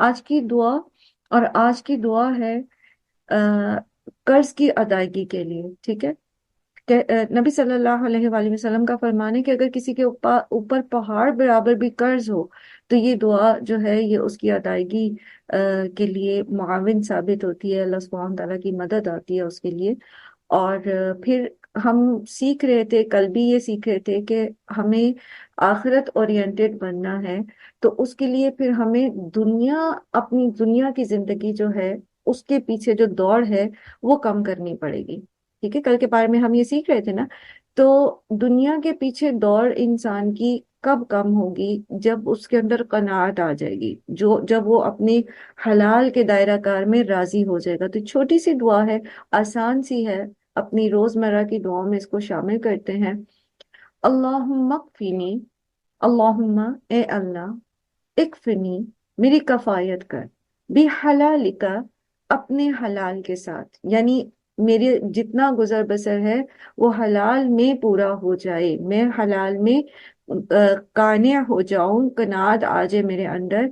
آج کی دعا، اور آج کی دعا ہے قرض کی ادائیگی کے لیے، ٹھیک ہے؟ نبی صلی اللہ علیہ وآلہ وسلم کا فرمان ہے کہ اگر کسی کے اوپر پہاڑ برابر بھی قرض ہو تو یہ دعا جو ہے یہ اس کی ادائیگی کے لیے معاون ثابت ہوتی ہے، اللہ سبحانہ تعالیٰ کی مدد آتی ہے اس کے لیے۔ اور پھر ہم سیکھ رہے تھے، کل بھی یہ سیکھ رہے تھے کہ ہمیں آخرت اورینٹڈ بننا ہے، تو اس کے لیے پھر ہمیں اپنی دنیا کی زندگی جو ہے اس کے پیچھے جو دوڑ ہے وہ کم کرنی پڑے گی، ٹھیک ہے؟ کل کے بارے میں ہم یہ سیکھ رہے تھے نا۔ تو دنیا کے پیچھے دوڑ انسان کی کب کم ہوگی؟ جب اس کے اندر قناعت آ جائے گی، جب وہ اپنے حلال کے دائرہ کار میں راضی ہو جائے گا۔ تو چھوٹی سی دعا ہے، آسان سی ہے، اپنی روزمرہ کی دعاؤں میں اس کو شامل کرتے ہیں۔ اللہم اکفینی، اللہم اے اللہ، اکفنی میری کفایت کر، بھی حلالکا اپنے حلال کے ساتھ، یعنی میرے جتنا گزر بسر ہے وہ حلال میں پورا ہو جائے، میں حلال میں قانع ہو جاؤں، قناعت آ جائے میرے اندر۔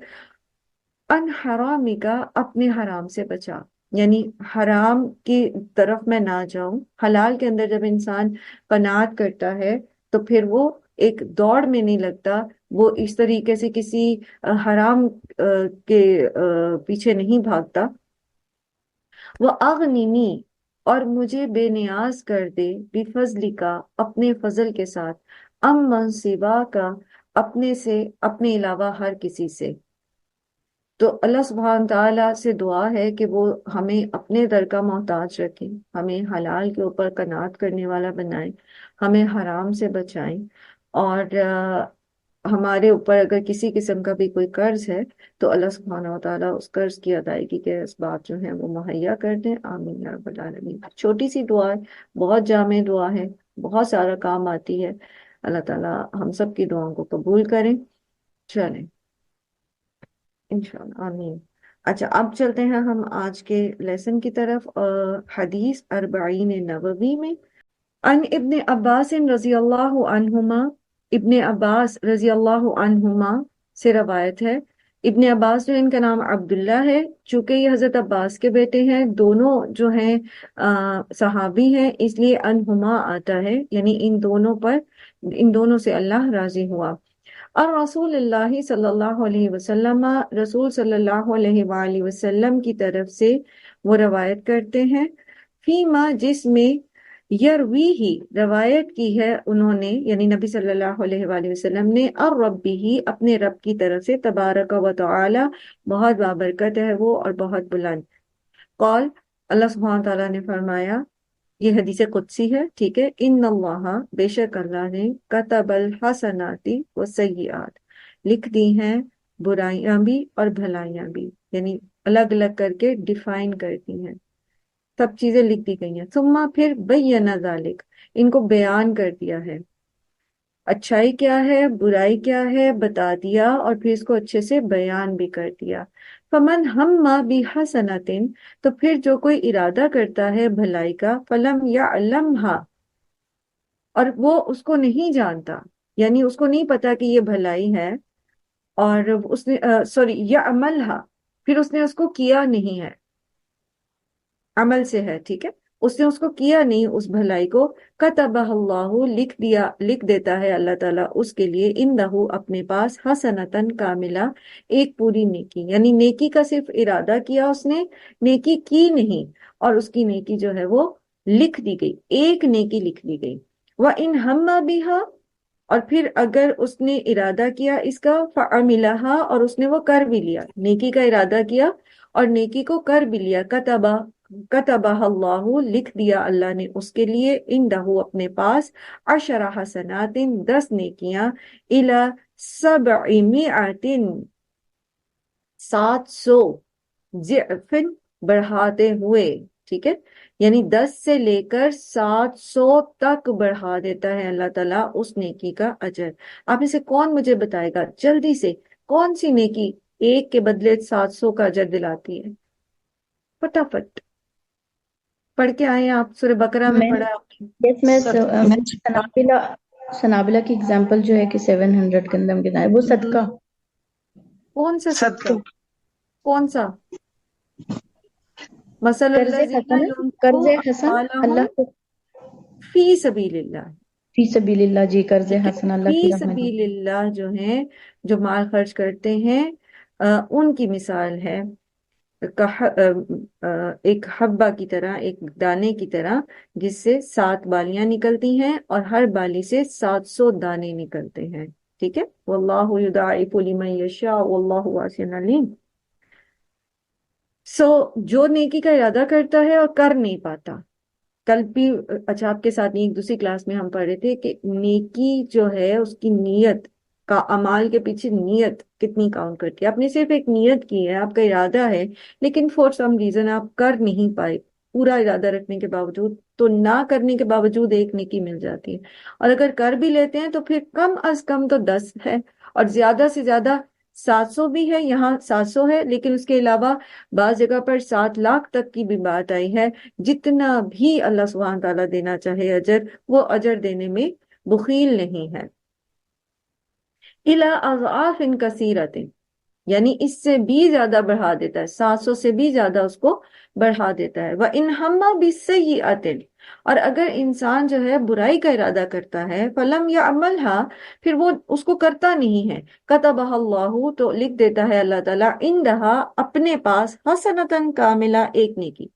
ان حرامی کا اپنے حرام سے بچا، یعنی حرام کی طرف میں نہ جاؤں۔ حلال کے اندر جب انسان قناعت کرتا ہے تو پھر وہ ایک دوڑ میں نہیں لگتا، وہ اس طریقے سے کسی حرام کے پیچھے نہیں بھاگتا۔ وہ اغنینی، اور مجھے بے نیاز کر دے، بفضلی کا اپنے فضل کے ساتھ، من سوا کا اپنے علاوہ ہر کسی سے۔ تو اللہ سبحانہ تعالیٰ سے دعا ہے کہ وہ ہمیں اپنے در کا محتاج رکھیں، ہمیں حلال کے اوپر قناعت کرنے والا بنائیں، ہمیں حرام سے بچائیں، اور ہمارے اوپر اگر کسی قسم کا بھی کوئی قرض ہے تو اللہ سبحانہ و تعالیٰ اس قرض کی ادائیگی کے اسباب جو ہیں وہ مہیا کر دیں، آمین یا رب العالمین۔ چھوٹی سی دعا ہے، بہت جامع دعا ہے، بہت سارا کام آتی ہے۔ اللہ تعالیٰ ہم سب کی دعاؤں کو قبول کریں۔ چلیں انشاءاللہ، آمین۔ اچھا، اب چلتے ہیں ہم آج کے لیسن کی طرف، حدیث اربعین نووی میں۔ ان ابن عباس رضی اللہ عنہما، ابن عباس رضی اللہ عنہما سے روایت ہے۔ ابن عباس جو ان کا نام عبداللہ ہے، چونکہ یہ حضرت عباس کے بیٹے ہیں، دونوں جو ہیں صحابی ہیں، اس لیے عنہما آتا ہے، یعنی ان دونوں سے اللہ راضی ہوا۔ اور رسول اللہ صلی اللہ علیہ وسلم، رسول صلی اللہ علیہ وآلہ وسلم کی طرف سے وہ روایت کرتے ہیں، فیما جس میں یروی ہی روایت کی ہے انہوں نے، یعنی نبی صلی اللہ علیہ وآلہ وسلم نے، اور ربی ہی اپنے رب کی طرف سے، تبارک و تعالی بہت بابرکت ہے وہ اور بہت بلند۔ قال، اللہ سبحانہ تعالیٰ نے فرمایا، یہ حدیث قدسی ہے، ٹھیک ہے، ان اللہ بے شک اللہ نے کتب الحسناتی والسیئات لکھ دی ہیں برائیاں بھی اور بھلائیاں بھی، یعنی الگ الگ کر کے ڈیفائن کر دی ہیں، سب چیزیں لکھ دی گئی ہیں۔ ثم پھر بینا ذالک، ان کو بیان کر دیا ہے، اچھائی کیا ہے برائی کیا ہے بتا دیا، اور پھر اس کو اچھے سے بیان بھی کر دیا۔ فمن ہم بحسنۃ، تو پھر جو کوئی ارادہ کرتا ہے بھلائی کا، فلم یعلمھا، اور وہ اس کو نہیں جانتا، یعنی اس کو نہیں پتا کہ یہ بھلائی ہے، اور اس نے یعملھا، پھر اس نے اس کو کیا نہیں ہے، عمل سے ہے، ٹھیک ہے، اس نے اس کو کیا نہیں اس بھلائی کو، کتبہ اللہ لکھ دیتا ہے اللہ تعالیٰ اس کے لیے، اندہ اپنے پاس، حسنتن کاملہ، ایک پوری نیکی، یعنی نیکی کا صرف ارادہ کیا اس نے، نیکی کی نہیں، اور اس کی نیکی جو ہے وہ لکھ دی گئی، ایک نیکی لکھ دی گئی۔ وَإِنْ هَمَّ بِهَا، اور پھر اگر اس نے ارادہ کیا اس کا، فعملہا، اور اس نے وہ کر بھی لیا، نیکی کا ارادہ کیا اور نیکی کو کر بھی لیا، کتبہ اللہ لکھ دیا اللہ نے اس کے لیے، اندہ اپنے پاس، 10 حسنات 10 نیکیاں، الی 700 700 ضعف بڑھاتے ہوئے، ٹھیک ہے، یعنی 10 سے لے کر 700 تک بڑھا دیتا ہے اللہ تعالیٰ اس نیکی کا اجر۔ آپ میں سے کون مجھے بتائے گا جلدی سے، کون سی نیکی ایک کے بدلے 700 کا اجر دلاتی ہے؟ فٹافٹ پڑھ کے آئے آپ، سورہ بقرہ میں میں پڑھا آپ نے۔ یس میں سنابلہ کی اگزامپل جو ہے کہ 700 گندم کے دانے، وہ صدقہ، کون سا صدقہ؟ صدقہ کون سا؟ مثل قرض الذین حسن، قرض ينفقون حسن اموالهم اللہ کو فی سبیل اللہ. فی سبیل اللہ، جی قرض ٹھیک ہے، حسن اللہ فی کی راہ میں دے. سبیل اللہ جو ہیں، جو مال خرچ کرتے ہیں، ان کی مثال ہے ایک حبہ کی طرح، ایک دانے کی طرح، جس سے 7 بالیاں نکلتی ہیں اور ہر بالی سے 700 دانے نکلتے ہیں. ٹھیک ہے، واللہ یضاعف لمن یشاء واللہ واسع علیم. جو نیکی کا ارادہ کرتا ہے اور کر نہیں پاتا. کل بھی اچھا آپ کے ساتھ ایک دوسری کلاس میں ہم پڑھ رہے تھے کہ نیکی جو ہے اس کی نیت کا، اعمال کے پیچھے نیت کتنی کاؤنٹ کرتی ہے. آپ نے صرف ایک نیت کی ہے، آپ کا ارادہ ہے، لیکن فور سم ریزن آپ کر نہیں پائے پورا ارادہ رکھنے کے باوجود، تو نہ کرنے کے باوجود ایک نیکی مل جاتی ہے. اور اگر کر بھی لیتے ہیں تو پھر کم از کم تو 10 ہے، اور زیادہ سے زیادہ 700 بھی ہے. یہاں 700 ہے، لیکن اس کے علاوہ بعض جگہ پر 7 لاکھ تک کی بھی بات آئی ہے. جتنا بھی اللہ سبحانہ تعالیٰ دینا چاہے اجر، وہ اجر دینے میں بخیل نہیں ہے. اِلَىٰ اَضْعَافٍ كَثِيرَةٍ، یعنی اس سے بھی زیادہ بڑھا دیتا ہے، 700 سے بھی زیادہ اس کو بڑھا دیتا ہے. وَإِنْ هَمَّ بِالسَّيِّئَةٍ، اور اگر انسان جو ہے برائی کا ارادہ کرتا ہے، فَلَمْ يَعْمَلْهَا، پھر وہ اس کو کرتا نہیں ہے، كَتَبَهَا اللَّهُ، تو لکھ دیتا ہے اللہ تعالیٰ، عِنْدَهَا، اپنے پاس، حَسَنَةً كَامِلَةً، ایک نیکی.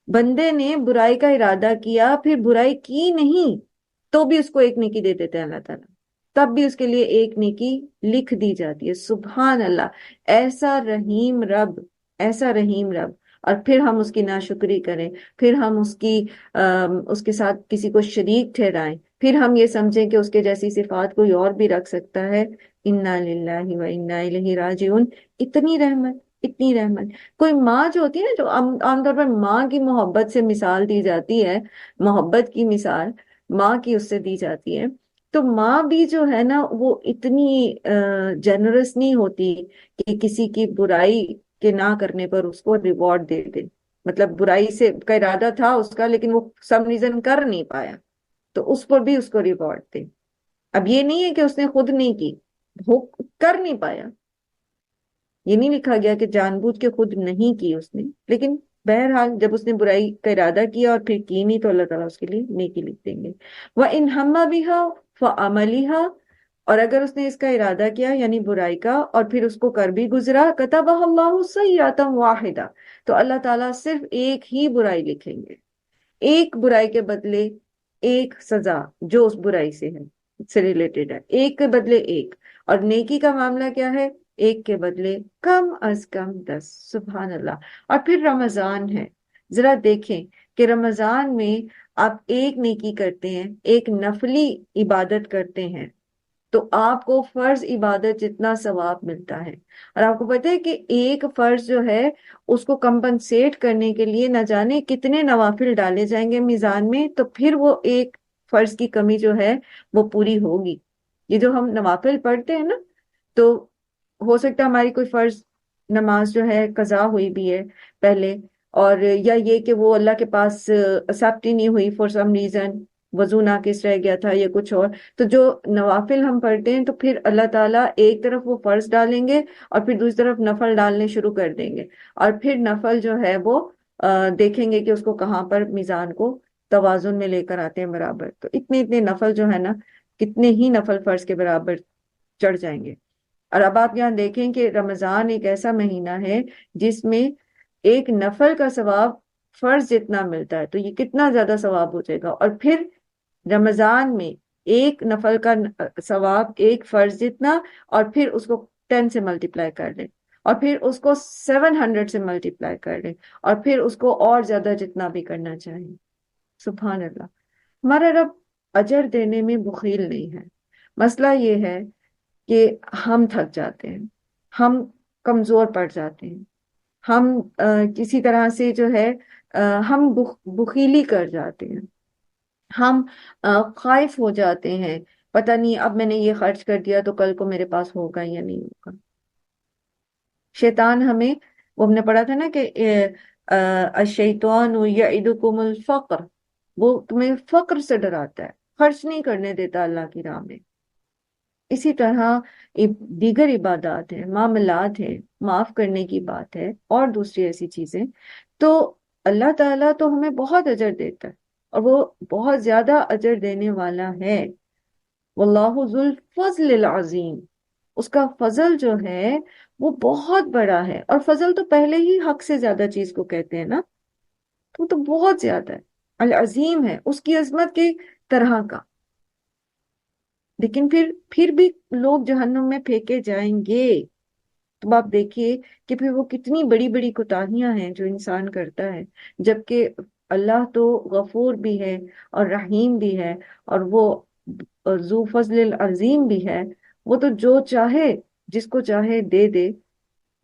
بندے نے برائی کا ارادہ کیا، پھر برائی کی نہیں، تو بھی اس کو ایک نیکی دے دیتے ہیں اللہ تعالیٰ، تب بھی اس کے لیے ایک نیکی لکھ دی جاتی ہے. سبحان اللہ، ایسا رحیم رب، ایسا رحیم رب. اور پھر ہم اس کی ناشکری کریں، پھر ہم اس کے ساتھ کسی کو شریک ٹھہرائیں، پھر ہم یہ سمجھیں کہ اس کے جیسی صفات کوئی اور بھی رکھ سکتا ہے. انا للہ و انا الیہ راجعون. اتنی رحمت، اتنی رحمت. کوئی ماں جو ہوتی ہے نا، جو عام طور پر ماں کی محبت سے مثال دی جاتی ہے، محبت کی مثال ماں کی اس سے دی جاتی ہے، تو ماں بھی جو ہے نا وہ اتنی جنرس نہیں ہوتی کہ کسی کی برائی کے نہ کرنے پر اس کو ریوارڈ دے دے. مطلب برائی سے کا ارادہ تھا اس کا، لیکن وہ سم ریزن کر نہیں پایا، تو اس پر بھی اس کو ریوارڈ دے. اب یہ نہیں ہے کہ اس نے خود نہیں کی، وہ کر نہیں پایا، یہ نہیں لکھا گیا کہ جان بوجھ کے خود نہیں کی اس نے، لیکن بہرحال جب اس نے برائی کا ارادہ کیا اور پھر کی نہیں، تو اللہ تعالیٰ اس کے لیے نیکی لکھ دیں گے. وَإِنْ هَمَّ بِهَا فَعَمَلِهَا، اور اگر اس نے اس کا ارادہ کیا یعنی برائی کا، اور پھر اس کو کر بھی گزرا، كَتَبَهَا اللَّهُ سَيِّئَةً وَاحِدَةً، تو اللہ تعالیٰ صرف ایک ہی برائی لکھیں گے، ایک برائی کے بدلے ایک سزا جو اس برائی سے ریلیٹڈ ہے، ایک کے بدلے ایک. اور نیکی کا معاملہ کیا ہے؟ ایک کے بدلے کم از کم 10. سبحان اللہ. اور پھر رمضان ہے، ذرا دیکھیں کہ رمضان میں آپ ایک نیکی کرتے ہیں، ایک نفلی عبادت کرتے ہیں، تو آپ کو فرض عبادت جتنا ثواب ملتا ہے. اور آپ کو پتہ ہے کہ ایک فرض جو ہے اس کو کمپنسیٹ کرنے کے لیے نہ جانے کتنے نوافل ڈالے جائیں گے میزان میں، تو پھر وہ ایک فرض کی کمی جو ہے وہ پوری ہوگی. یہ جو ہم نوافل پڑھتے ہیں نا، تو ہو سکتا ہے ہماری کوئی فرض نماز جو ہے قضا ہوئی بھی ہے پہلے، اور یا یہ کہ وہ اللہ کے پاس ایکسیپٹ ہی نہیں ہوئی فور سم ریزن، وضو ناقص رہ گیا تھا یا کچھ اور. تو جو نوافل ہم پڑھتے ہیں، تو پھر اللہ تعالیٰ ایک طرف وہ فرض ڈالیں گے اور پھر دوسری طرف نفل ڈالنے شروع کر دیں گے، اور پھر نفل جو ہے وہ دیکھیں گے کہ اس کو کہاں پر میزان کو توازن میں لے کر آتے ہیں برابر. تو اتنے اتنے نفل جو ہے نا، کتنے ہی نفل فرض کے برابر چڑھ جائیں گے. اور اب آپ یہاں دیکھیں کہ رمضان ایک ایسا مہینہ ہے جس میں ایک نفل کا ثواب فرض جتنا ملتا ہے، تو یہ کتنا زیادہ ثواب ہو جائے گا. اور پھر رمضان میں ایک نفل کا ثواب ایک فرض جتنا، اور پھر اس کو 10 سے ملٹیپلائی کر لیں، اور پھر اس کو 700 سے ملٹیپلائی کر لیں، اور پھر اس کو اور زیادہ جتنا بھی کرنا چاہیں. سبحان اللہ. ہمارا رب اجر دینے میں بخیل نہیں ہے. مسئلہ یہ ہے کہ ہم تھک جاتے ہیں، ہم کمزور پڑ جاتے ہیں، ہم کسی طرح سے جو ہے ہم بخیلی کر جاتے ہیں، ہم خائف ہو جاتے ہیں، پتہ نہیں اب میں نے یہ خرچ کر دیا تو کل کو میرے پاس ہوگا یا نہیں ہوگا. شیطان ہمیں، وہ ہم نے پڑھا تھا نا کہ الشیطان یعدکم الفقر، وہ تمہیں فقر سے ڈراتا ہے، خرچ نہیں کرنے دیتا اللہ کی راہ میں. اسی طرح دیگر عبادات ہیں، معاملات ہیں، معاف کرنے کی بات ہے اور دوسری ایسی چیزیں، تو اللہ تعالیٰ تو ہمیں بہت اجر دیتا ہے، اور وہ بہت زیادہ اجر دینے والا ہے۔ واللہ ذو الفضل العظیم، اس کا فضل جو ہے وہ بہت بڑا ہے، اور فضل تو پہلے ہی حق سے زیادہ چیز کو کہتے ہیں نا، تو وہ تو بہت زیادہ ہے، العظیم ہے، اس کی عظمت کی طرح کا۔ لیکن پھر بھی لوگ جہنم میں پھینکے جائیں گے، تو آپ دیکھیے کہ پھر وہ کتنی بڑی بڑی کوتاہیاں ہیں جو انسان کرتا ہے، جبکہ اللہ تو غفور بھی ہے اور رحیم بھی ہے، اور وہ ذو فضل العظیم بھی ہے، وہ تو جو چاہے جس کو چاہے دے دے،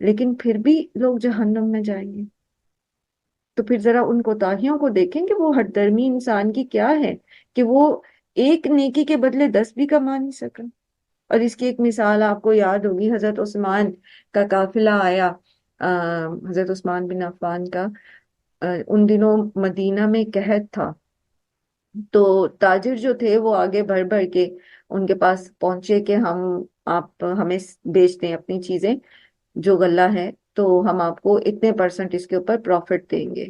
لیکن پھر بھی لوگ جہنم میں جائیں گے۔ تو پھر ذرا ان کوتاہیوں کو دیکھیں کہ وہ ہٹ درمی انسان کی کیا ہے، کہ وہ ایک نیکی کے بدلے 10 بھی کما نہیں سکا۔ اور اس کی ایک مثال آپ کو یاد ہوگی، حضرت عثمان کا قافلہ آیا، حضرت عثمان بن عفان کا، ان دنوں مدینہ میں قحط تھا، تو تاجر جو تھے وہ آگے بڑھ بڑھ کے ان کے پاس پہنچے کہ آپ ہمیں بیچ دیں اپنی چیزیں، جو غلہ ہے، تو ہم آپ کو اتنے پرسنٹ اس کے اوپر پروفٹ دیں گے۔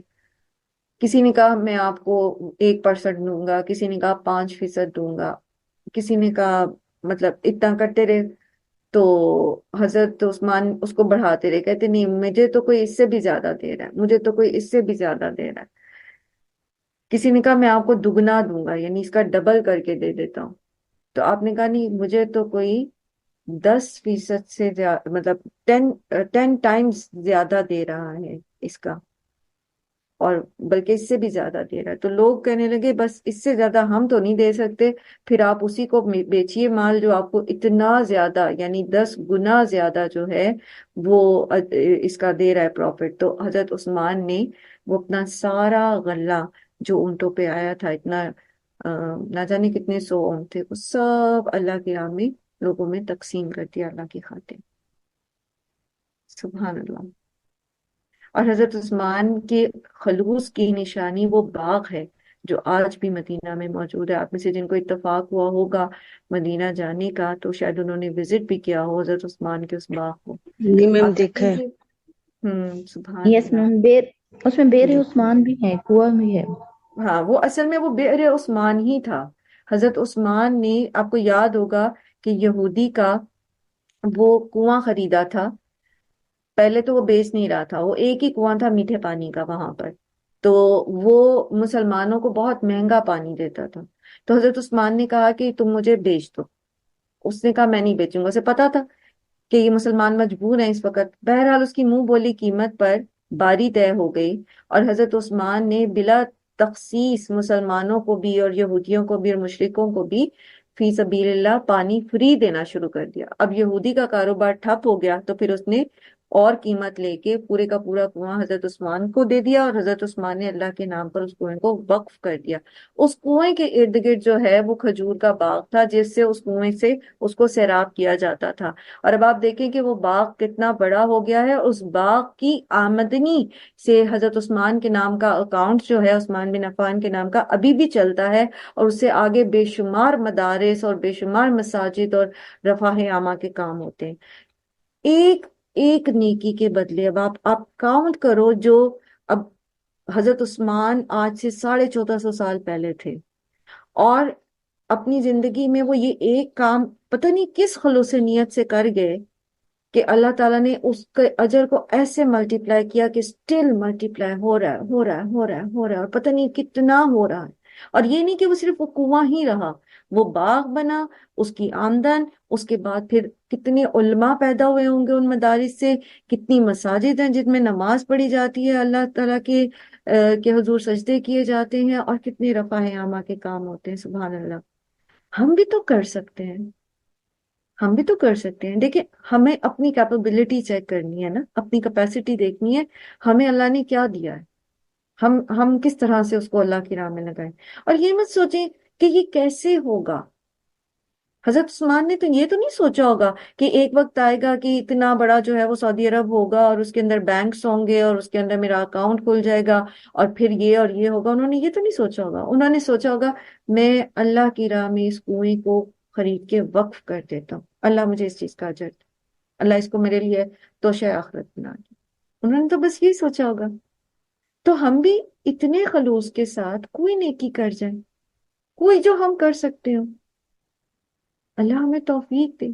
کسی نے کہا میں آپ کو 1% دوں گا، کسی نے کہا 5% دوں گا، کسی نے کہا، مطلب اتنا کرتے رہے، تو حضرت عثمان اس کو بڑھاتے رہے، کہتے نہیں، مجھے تو کوئی اس سے بھی زیادہ دے رہا ہے، مجھے تو کوئی اس سے بھی زیادہ دے رہا ہے۔ کسی نے کہا میں آپ کو دگنا دوں گا، یعنی اس کا ڈبل کر کے دے دیتا ہوں، تو آپ نے کہا نہیں، مجھے تو کوئی 10% سے زیادہ، مطلب 10 ٹائمز زیادہ دے رہا ہے اس کا، اور بلکہ اس سے بھی زیادہ دے رہا ہے۔ تو لوگ کہنے لگے بس اس سے زیادہ ہم تو نہیں دے سکتے، پھر آپ اسی کو بیچیے مال جو آپ کو اتنا زیادہ، یعنی 10 گنا زیادہ جو ہے وہ اس کا دے رہا ہے پروفٹ۔ تو حضرت عثمان نے وہ اپنا سارا غلہ جو اونٹوں پہ آیا تھا، اتنا نہ جانے کتنے 100 اونٹ تھے، وہ سب اللہ کی راہ میں لوگوں میں تقسیم کر دیا اللہ کی خاطر۔ سبحان اللہ۔ اور حضرت عثمان کے خلوص کی نشانی وہ باغ ہے جو آج بھی مدینہ میں موجود ہے۔ آپ میں سے جن کو اتفاق ہوا ہوگا مدینہ جانے کا، تو شاید انہوں نے وزٹ بھی کیا ہو حضرت عثمان کے اس باغ کو۔ جی میم آپ دیکھا دیکھیں ہے۔ کہ سبحان یس اللہ۔ میم، اس میں بیر جی عثمان بھی ہے، کنواں بھی ہے۔ ہاں، وہ اصل میں وہ بئر عثمان ہی تھا۔ حضرت عثمان نے، آپ کو یاد ہوگا کہ یہودی کا وہ کنواں خریدا تھا، پہلے تو وہ بیچ نہیں رہا تھا، وہ ایک ہی کنواں تھا میٹھے پانی کا وہاں پر، تو وہ مسلمانوں کو بہت مہنگا پانی دیتا تھا۔ تو حضرت عثمان نے کہا کہ تم مجھے بیچ دو، اس نے کہا میں نہیں بیچوں گا، اسے پتا تھا کہ یہ مسلمان مجبور ہیں اس وقت، بہرحال اس کی منہ بولی قیمت پر باری طے ہو گئی، اور حضرت عثمان نے بلا تخصیص مسلمانوں کو بھی اور یہودیوں کو بھی اور مشرکوں کو بھی فی سبیل اللہ پانی فری دینا شروع کر دیا۔ اب یہودی کا کاروبار ٹھپ ہو گیا، تو پھر اس نے اور قیمت لے کے پورے کا پورا کنواں حضرت عثمان کو دے دیا، اور حضرت عثمان نے اللہ کے نام پر اس کنویں کو وقف کر دیا۔ اس کنویں کے ارد گرد جو ہے وہ کھجور کا باغ تھا، جس سے اس کنویں سے اس کو سیراب کیا جاتا تھا۔ اور اب آپ دیکھیں کہ وہ باغ کتنا بڑا ہو گیا ہے، اس باغ کی آمدنی سے حضرت عثمان کے نام کا اکاؤنٹ جو ہے، عثمان بن عفان کے نام کا، ابھی بھی چلتا ہے، اور اس سے آگے بے شمار مدارس اور بے شمار مساجد اور رفاہ عامہ کے کام ہوتے ہیں۔ ایک ایک نیکی کے بدلے، اب آپ کاؤنٹ کرو، جو اب حضرت عثمان آج سے 1450 سال پہلے تھے، اور اپنی زندگی میں وہ یہ ایک کام پتہ نہیں کس خلوص نیت سے کر گئے، کہ اللہ تعالیٰ نے اس کے اجر کو ایسے ملٹیپلائی کیا کہ سٹل ملٹیپلائی ہو رہا ہے، ہو رہا ہے، ہو رہا ہے، ہو رہا ہے، اور پتہ نہیں کتنا ہو رہا ہے۔ اور یہ نہیں کہ وہ صرف وہ کنواں ہی رہا، وہ باغ بنا، اس کی آمدن، اس کے بعد پھر کتنے علماء پیدا ہوئے ہوں گے ان مدارس سے، کتنی مساجد ہیں جن میں نماز پڑھی جاتی ہے، اللہ تعالیٰ کے حضور سجدے کیے جاتے ہیں، اور کتنے رفاہ عامہ کے کام ہوتے ہیں۔ سبحان اللہ۔ ہم بھی تو کر سکتے ہیں، ہم بھی تو کر سکتے ہیں۔ دیکھیں، ہمیں اپنی کیپیبلٹی چیک کرنی ہے نا، اپنی کیپیسٹی دیکھنی ہے، ہمیں اللہ نے کیا دیا ہے، ہم کس طرح سے اس کو اللہ کی راہ میں لگائیں۔ اور یہ مت سوچیں کہ یہ کیسے ہوگا۔ حضرت عثمان نے تو یہ تو نہیں سوچا ہوگا کہ ایک وقت آئے گا کہ اتنا بڑا جو ہے وہ سعودی عرب ہوگا، اور اس کے اندر بینکس ہوں گے، اور اس کے اندر میرا اکاؤنٹ کھل جائے گا، اور پھر یہ اور یہ ہوگا۔ انہوں نے یہ تو نہیں سوچا ہوگا، انہوں نے سوچا ہوگا میں اللہ کی راہ میں اس کنویں کو خرید کے وقف کر دیتا ہوں، اللہ مجھے اس چیز کا اجر دے، اللہ اس کو میرے لیے توشہ آخرت بنا دے۔ انہوں نے تو بس یہی سوچا ہوگا۔ تو ہم بھی اتنے خلوص کے ساتھ کوئی نیکی کر جائیں، کوئی جو ہم کر سکتے ہو، اللہ ہمیں توفیق دے۔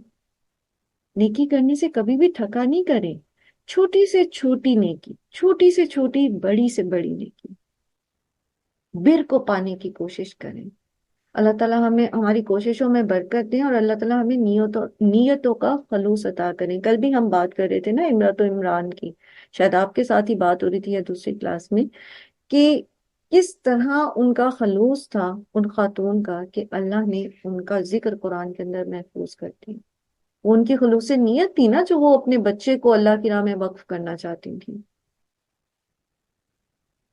نیکی کرنے سے کبھی بھی تھکا نہیں کرے، چھوٹی سے چھوٹی نیکی، چھوٹی سے چھوٹی، بڑی سے بڑی نیکی، بر کو پانے کی کوشش کریں۔ اللہ تعالیٰ ہمیں ہماری کوششوں میں برکت دیں، اور اللہ تعالیٰ ہمیں نیتوں کا خلوص عطا کریں۔ کل بھی ہم بات کر رہے تھے نا امرات و عمران کی، شاید آپ کے ساتھ ہی بات ہو رہی تھی یا دوسری کلاس میں، کہ کس طرح ان کا خلوص تھا ان خاتون کا، کہ اللہ نے ان کا ذکر قرآن کے اندر محفوظ کر دیا۔ وہ ان کی خلوص نیت تھی نا، جو وہ اپنے بچے کو اللہ کی راہ میں وقف کرنا چاہتی تھی۔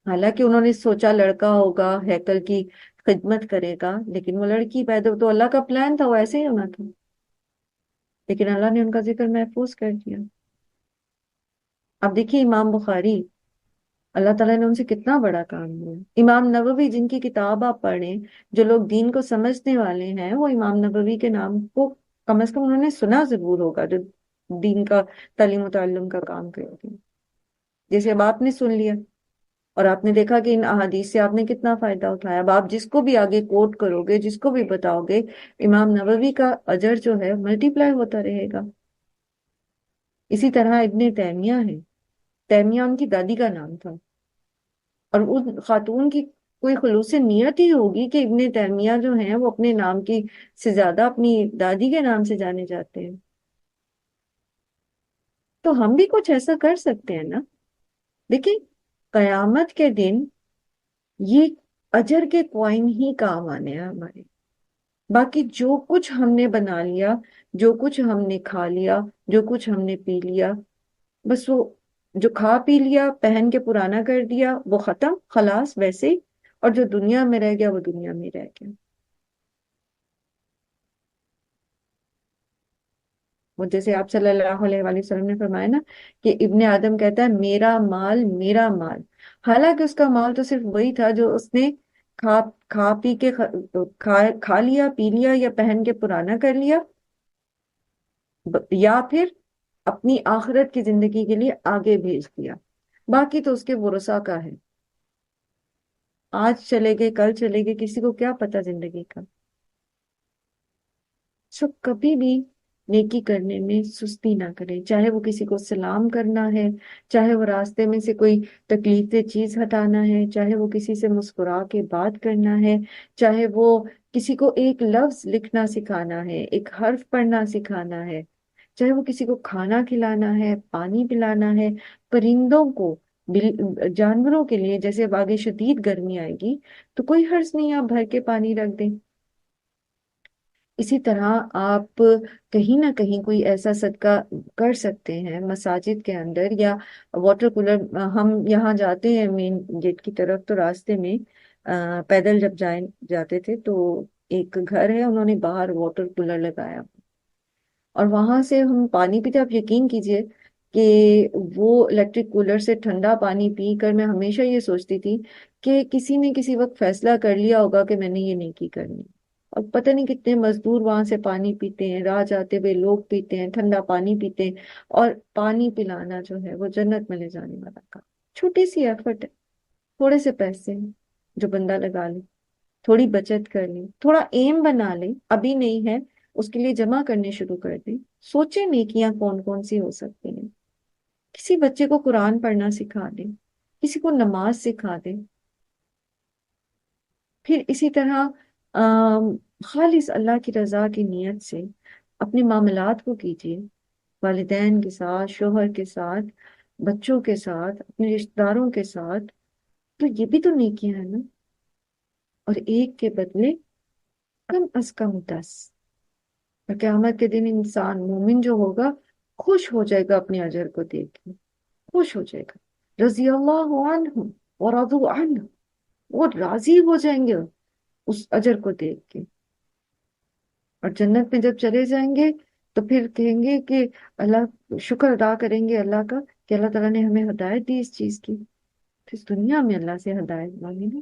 حالانکہ انہوں نے سوچا لڑکا ہوگا ہیکل کی خدمت کرے گا، لیکن وہ لڑکی پیدا تو اللہ کا پلان تھا، وہ ایسے ہی ہونا تھا، لیکن اللہ نے ان کا ذکر محفوظ کر دیا۔ اب دیکھیے امام بخاری، اللہ تعالیٰ نے ان سے کتنا بڑا کام لیا۔ امام نووی جن کی کتاب آپ پڑھیں، جو لوگ دین کو سمجھنے والے ہیں وہ امام نووی کے نام کو کم از کم انہوں نے سنا ضرور ہوگا، جو دین کا تعلیم و تعلم کا کام کرتے ہیں۔ جیسے اب آپ نے سن لیا، اور آپ نے دیکھا کہ ان احادیث سے آپ نے کتنا فائدہ اٹھایا۔ اب آپ جس کو بھی آگے کوٹ کرو گے، جس کو بھی بتاؤ گے، امام نووی کا اجر جو ہے ملٹی پلائی ہوتا رہے گا۔ اسی طرح ابن تیمیہ ہے، تیمیہ ان کی دادی کا نام تھا، اور اس خاتون کی کوئی خلوص نیت ہی ہوگی کہ ابن تیمیہ جو ہیں وہ اپنے نام کی سے زیادہ اپنی دادی کے نام سے جانے جاتے ہیں۔ تو ہم بھی کچھ ایسا کر سکتے ہیں نا۔ دیکھیں قیامت کے دن یہ اجر کے کوائن ہی کام آنے ہیں ہمارے، باقی جو کچھ ہم نے بنا لیا، جو کچھ ہم نے کھا لیا، جو کچھ ہم نے پی لیا، بس وہ جو کھا پی لیا پہن کے پرانا کر دیا وہ ختم، خلاص ویسے ہی، اور جو دنیا میں رہ گیا وہ دنیا میں رہ گیا۔ وہ جیسے آپ صلی اللہ علیہ وآلہ وسلم نے فرمایا نا کہ ابن آدم کہتا ہے میرا مال میرا مال، حالانکہ اس کا مال تو صرف وہی تھا جو اس نے کھا کھا پی کے کھا لیا، پی لیا، یا پہن کے پرانا کر لیا، یا پھر اپنی آخرت کی زندگی کے لیے آگے بھیج دیا۔ باقی تو اس کے ورثہ کا ہے، آج چلے گئے کل چلے گئے، کسی کو کیا پتا زندگی کا۔ سو کبھی بھی نیکی کرنے میں سستی نہ کرے، چاہے وہ کسی کو سلام کرنا ہے، چاہے وہ راستے میں سے کوئی تکلیف دہ چیز ہٹانا ہے، چاہے وہ کسی سے مسکرا کے بات کرنا ہے، چاہے وہ کسی کو ایک لفظ لکھنا سکھانا ہے، ایک حرف پڑھنا سکھانا ہے، چاہے وہ کسی کو کھانا کھلانا ہے، پانی پلانا ہے، پرندوں کو، جانوروں کے لیے، جیسے اب آگے شدید گرمی آئے گی تو کوئی حرض نہیں آپ بھر کے پانی رکھ دیں۔ اسی طرح آپ کہیں نہ کہیں کوئی ایسا صدقہ کر سکتے ہیں مساجد کے اندر، یا واٹر کولر، ہم یہاں جاتے ہیں مین گیٹ کی طرف تو راستے میں پیدل جب جاتے تھے تو ایک گھر ہے، انہوں نے باہر واٹر کولر لگایا، اور وہاں سے ہم پانی پیتے۔ آپ یقین کیجئے کہ وہ الیکٹرک کولر سے ٹھنڈا پانی پی کر میں ہمیشہ یہ سوچتی تھی کہ کسی نے کسی وقت فیصلہ کر لیا ہوگا کہ میں نے یہ نیکی کرنی، اور پتہ نہیں کتنے مزدور وہاں سے پانی پیتے ہیں، راہ جاتے ہوئے لوگ پیتے ہیں، ٹھنڈا پانی پیتے ہیں، اور پانی پلانا جو ہے وہ جنت میں لے جانے والا کا چھوٹی سی ایفرٹ ہے، تھوڑے سے پیسے ہیں جو بندہ لگا لے، تھوڑی بچت کر لیں، تھوڑا ایم بنا لیں، ابھی نہیں ہے اس کے لیے جمع کرنے شروع کر دیں، سوچیں نیکیاں کون کون سی ہو سکتی ہیں، کسی بچے کو قرآن پڑھنا سکھا دیں، کسی کو نماز سکھا دیں۔ پھر اسی طرح خالص اللہ کی رضا کی نیت سے اپنے معاملات کو کیجیے، والدین کے ساتھ، شوہر کے ساتھ، بچوں کے ساتھ، اپنے رشتہ داروں کے ساتھ، تو یہ بھی تو نیکیاں ہیں نا۔ اور ایک کے بدلے کم از کم 10، اور قیامت کے دن انسان مومن جو ہوگا خوش ہو جائے گا اپنے اجر کو دیکھ کے، خوش ہو جائے گا، رضی اللہ عنہ ورضوا عنہ، وہ راضی ہو جائیں گے اس اجر کو دیکھ کے، اور جنت میں جب چلے جائیں گے تو پھر کہیں گے کہ اللہ، شکر ادا کریں گے اللہ کا کہ اللہ تعالیٰ نے ہمیں ہدایت دی اس چیز کی، پھر دنیا میں اللہ سے ہدایت مانگیں گے۔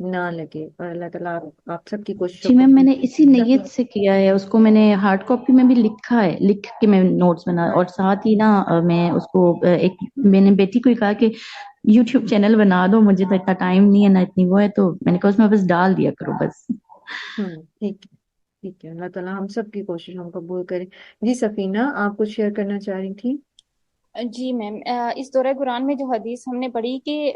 نہ لگے، اور اللہ تعالیٰ آپ سب کی کوششوں جی کو میم، میں نے اسی نیت سے کیا ہے، اس کو میں نے ہارڈ کاپی میں بھی لکھا ہے، لکھ کے میں نوٹس بنا، اور ساتھ ہی نا میں اس کو ایک میں نے بیٹی کو ہی کہا کہ یوٹیوب چینل بنا دو، مجھے تو اتنا ٹائم نہیں ہے نہ اتنی وہ ہے، تو میں نے کہا اس میں بس ڈال دیا کرو بس۔ ٹھیک ہے، ٹھیک ہے، اللہ تعالیٰ ہم سب کی کوششوں کو قبول کرے۔ جی سفینہ، آپ کچھ شیئر کرنا چاہ رہی تھی؟ جی میم، اس دورہ قرآن میں جو حدیث ہم نے پڑھی کہ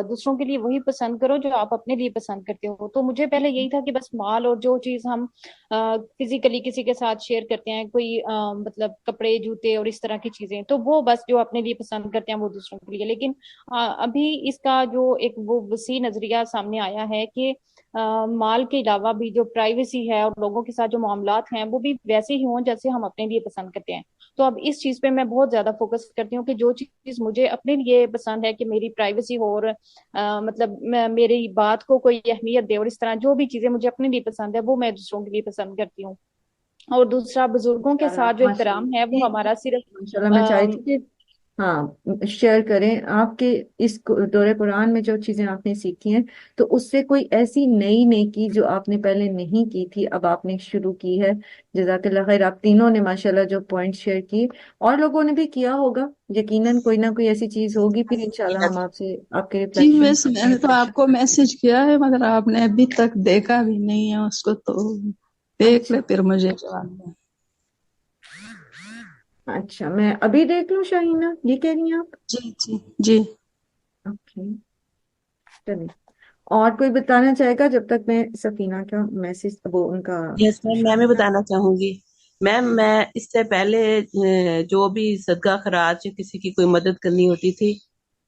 دوسروں کے لیے وہی پسند کرو جو آپ اپنے لیے پسند کرتے ہو، تو مجھے پہلے یہی تھا کہ بس مال اور جو چیز ہم فزیکلی کسی کے ساتھ شیئر کرتے ہیں، کوئی مطلب کپڑے جوتے اور اس طرح کی چیزیں، تو وہ بس جو اپنے لیے پسند کرتے ہیں وہ دوسروں کے لیے، لیکن ابھی اس کا جو ایک وہ وسیع نظریہ سامنے آیا ہے کہ مال کے علاوہ بھی جو پرائیویسی ہے اور لوگوں کے ساتھ جو معاملات ہیں وہ بھی ویسے ہی ہوں جیسے ہم اپنے لیے پسند کرتے ہیں۔ تو اب اس چیز پہ میں بہت زیادہ فوکس کرتی ہوں کہ جو چیز مجھے اپنے لیے پسند ہے کہ میری پرائیویسی ہو، اور مطلب میری بات کو کوئی اہمیت دے، اور اس طرح جو بھی چیزیں مجھے اپنے لیے پسند ہے وہ میں دوسروں کے لیے پسند کرتی ہوں۔ اور دوسرا، بزرگوں کے ساتھ جو ماشاء احترام ہے وہ ہمارا ماشاء اللہ، صرف میں چاہ رہی تھی کہ ہاں شیئر کریں آپ کے اس دورہ قرآن میں جو چیزیں آپ نے سیکھی ہیں، تو اس سے کوئی ایسی نئی نیکی جو آپ نے پہلے نہیں کی تھی اب آپ نے شروع کی ہے۔ جزاک اللہ خیر، آپ تینوں نے ماشاءاللہ جو پوائنٹ شیئر کی، اور لوگوں نے بھی کیا ہوگا یقیناً، کوئی نہ کوئی ایسی چیز ہوگی، پھر انشاءاللہ ہم آپ سے آپ کے جی ریفلیکشن۔ میں نے تو آپ کو میسج کیا ہے مگر آپ نے ابھی تک دیکھا بھی نہیں ہے اس کو، تو دیکھ اچھا لے پھر مجھے جواب دیں۔ اچھا، میں ابھی دیکھ لوں شاہینہ، یہ کہہ رہی ہیں آپ؟ جی جی جی۔ اوکے، چلیے، اور کوئی بتانا چاہے گا جب تک میں سفینہ کا میسج وہ ان کا یس میم، میں بھی بتانا چاہوں گی میم، میں اس سے پہلے جو بھی صدقہ خراج کسی کی کوئی مدد کرنی ہوتی تھی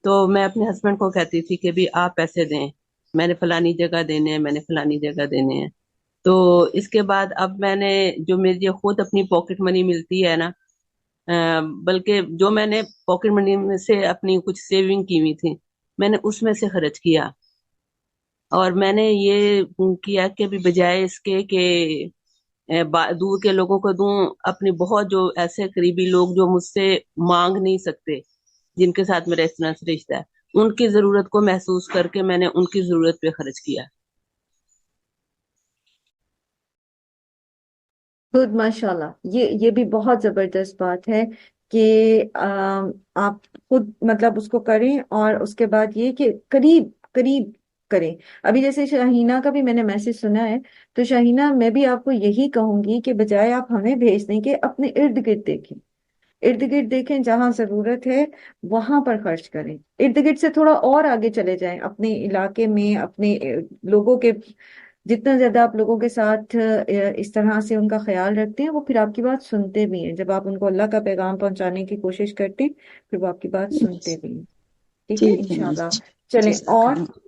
تو میں اپنے ہسبینڈ کو کہتی تھی کہ بھی آپ پیسے دیں، میں نے فلانی جگہ دینے ہیں، میں نے فلانی جگہ دینے ہیں۔ تو اس کے بعد اب میں نے جو میری خود اپنی پاکٹ منی ملتی ہے نا، بلکہ جو میں نے پاکٹ منی میں سے اپنی کچھ سیونگ کی ہوئی تھی میں نے اس میں سے خرچ کیا، اور میں نے یہ کیا کہ بھی بجائے اس کے کہ دور کے لوگوں کو دوں، اپنی بہت جو ایسے قریبی لوگ جو مجھ سے مانگ نہیں سکتے، جن کے ساتھ میرا اس طرح سے رشتہ ہے، ان کی ضرورت کو محسوس کر کے میں نے ان کی ضرورت پہ خرچ کیا۔ خود ماشاء اللہ، یہ بھی بہت زبردست بات ہے کہ آپ خود مطلب اس کو کریں، اور اس کے بعد یہ کہ قریب قریب کریں۔ ابھی جیسے شاہینہ کا بھی میں نے میسج سنا ہے، تو شاہینہ میں بھی آپ کو یہی کہوں گی کہ بجائے آپ ہمیں بھیج دیں کہ اپنے ارد گرد دیکھیں، ارد گرد دیکھیں، جہاں ضرورت ہے وہاں پر خرچ کریں، ارد گرد سے تھوڑا اور آگے چلے جائیں، اپنے علاقے میں اپنے لوگوں کے، جتنا زیادہ آپ لوگوں کے ساتھ اس طرح سے ان کا خیال رکھتے ہیں، وہ پھر آپ کی بات سنتے بھی ہیں، جب آپ ان کو اللہ کا پیغام پہنچانے کی کوشش کرتے ہیں پھر وہ آپ کی بات سنتے بھی ہیں۔ ٹھیک جی ہے جی میم، انشاءاللہ۔ چلیں، جزاک اور اللہ۔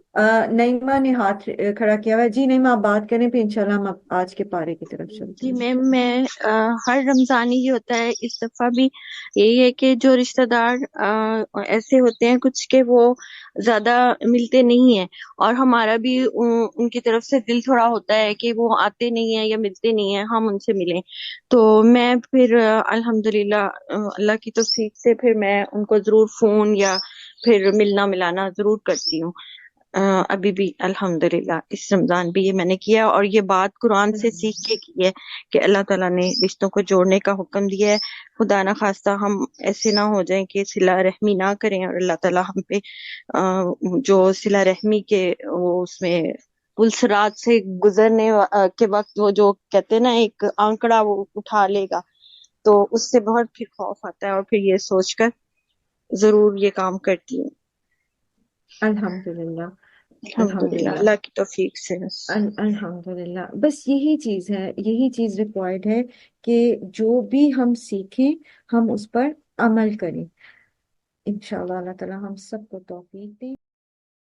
نعیمہ نے ہاتھ کھڑا کیا ہوا ہے، جی نعیمہ آپ بات کریں، پھر انشاءاللہ ہم آج کے پارے کی طرف چلتے جی ہیں۔ میم، میں ہر رمضان ہی ہوتا ہے، اس دفعہ بھی یہی ہے کہ جو رشتہ دار ایسے ہوتے ہیں کچھ کہ وہ زیادہ ملتے نہیں ہیں، اور ہمارا بھی ان کی طرف سے دل تھوڑا ہوتا ہے کہ وہ آتے نہیں ہیں یا ملتے نہیں ہیں، ہم ان سے ملیں، تو میں پھر الحمدللہ اللہ کی توفیق سے پھر میں ان کو ضرور فون یا پھر ملنا ملانا ضرور کرتی ہوں۔ ابھی بھی الحمدللہ اس رمضان بھی یہ میں نے کیا، اور یہ بات قرآن سے سیکھ کے کی ہے کہ اللہ تعالیٰ نے رشتوں کو جوڑنے کا حکم دیا ہے، خدا نہ خواستہ ہم ایسے نہ ہو جائیں کہ صلہ رحمی نہ کریں، اور اللہ تعالیٰ ہم پہ جو صلہ رحمی کے وہ اس میں پلسرات سے گزرنے کے وقت وہ جو کہتے ہیں نا ایک آنکڑا وہ اٹھا لے گا، تو اس سے بہت پھر خوف آتا ہے، اور پھر یہ سوچ کر ضرور یہ کام کرتی ہوں۔ الحمدللہ، الحمدللہ الحمدللہ، اللہ کی توفیق سے بس۔ الحمدللہ، بس یہی چیز ہے، یہی چیز ریکوائرڈ ہے کہ جو بھی ہم سیکھیں ہم اس پر عمل کریں۔ انشاءاللہ اللہ تعالی ہم سب کو توفیق دیں۔